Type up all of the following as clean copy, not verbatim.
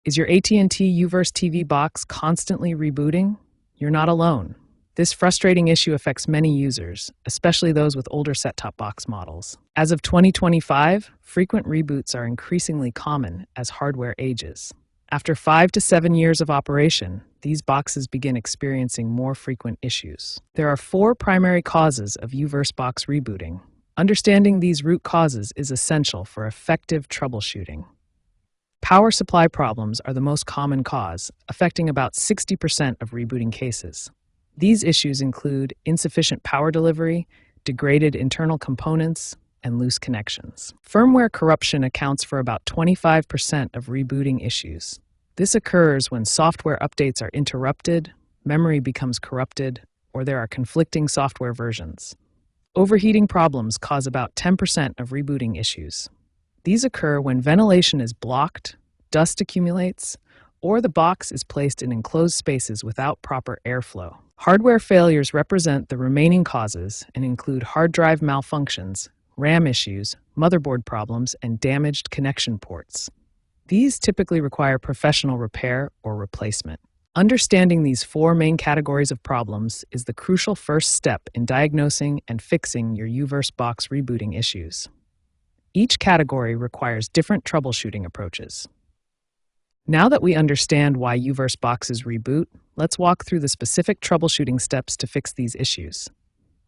Is your AT&T Uverse TV box constantly rebooting? You're not alone. This frustrating issue affects many users, especially those with older set-top box models. As of 2025, frequent reboots are increasingly common as hardware ages. After 5 to 7 years of operation, these boxes begin experiencing more frequent issues. There are 4 primary causes of Uverse box rebooting. Understanding these root causes is essential for effective troubleshooting. Power supply problems are the most common cause, affecting about 60% of rebooting cases. These issues include insufficient power delivery, degraded internal components, and loose connections. Firmware corruption accounts for about 25% of rebooting issues. This occurs when software updates are interrupted, memory becomes corrupted, or there are conflicting software versions. Overheating problems cause about 10% of rebooting issues. These occur when ventilation is blocked, dust accumulates, or the box is placed in enclosed spaces without proper airflow. Hardware failures represent the remaining causes and include hard drive malfunctions, RAM issues, motherboard problems, and damaged connection ports. These typically require professional repair or replacement. Understanding these 4 main categories of problems is the crucial first step in diagnosing and fixing your Uverse box rebooting issues. Each category requires different troubleshooting approaches. Now that we understand why Uverse boxes reboot, let's walk through the specific troubleshooting steps to fix these issues.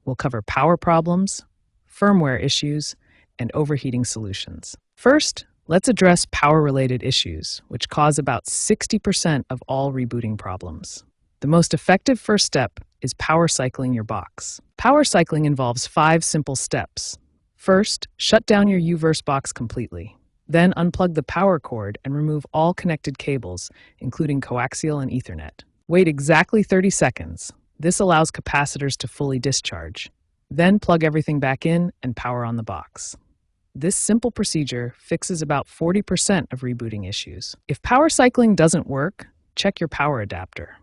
We'll cover power problems, firmware issues, and overheating solutions. First, let's address power-related issues, which cause about 60% of all rebooting problems. The most effective first step is power cycling your box. Power cycling involves 5 simple steps. First, shut down your Uverse box completely. Then unplug the power cord and remove all connected cables, including coaxial and Ethernet. Wait exactly 30 seconds. This allows capacitors to fully discharge. Then plug everything back in and power on the box. This simple procedure fixes about 40% of rebooting issues. If power cycling doesn't work, check your power adapter.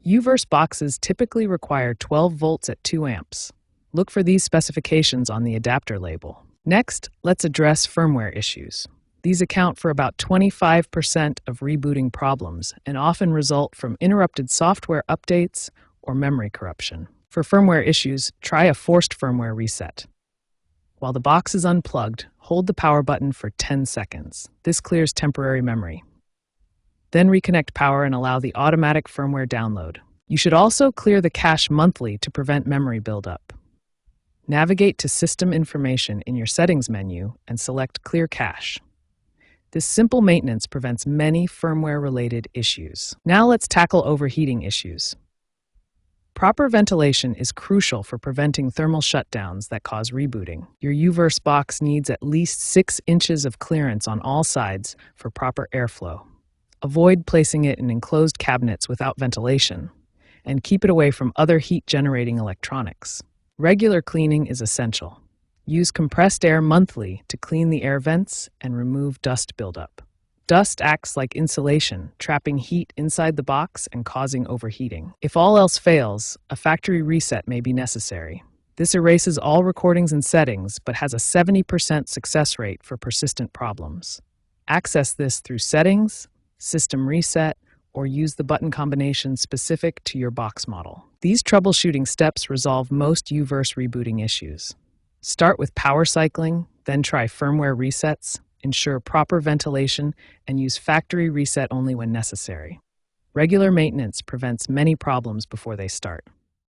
Uverse boxes typically require 12 volts at 2 amps. Look for these specifications on the adapter label. Next, let's address firmware issues. These account for about 25% of rebooting problems and often result from interrupted software updates or memory corruption. For firmware issues, try a forced firmware reset. While the box is unplugged, hold the power button for 10 seconds. This clears temporary memory. Then reconnect power and allow the automatic firmware download. You should also clear the cache monthly to prevent memory buildup. Navigate to System Information in your Settings menu and select Clear Cache. This simple maintenance prevents many firmware-related issues. Now let's tackle overheating issues. Proper ventilation is crucial for preventing thermal shutdowns that cause rebooting. Your Uverse box needs at least 6 inches of clearance on all sides for proper airflow. Avoid placing it in enclosed cabinets without ventilation, and keep it away from other heat-generating electronics. Regular cleaning is essential. Use compressed air monthly to clean the air vents and remove dust buildup. Dust acts like insulation, trapping heat inside the box and causing overheating. If all else fails, a factory reset may be necessary. This erases all recordings and settings, but has a 70% success rate for persistent problems. Access this through Settings, System Reset, or use the button combination specific to your box model. These troubleshooting steps resolve most Uverse rebooting issues. Start with power cycling, then try firmware resets, ensure proper ventilation, and use factory reset only when necessary. Regular maintenance prevents many problems before they start.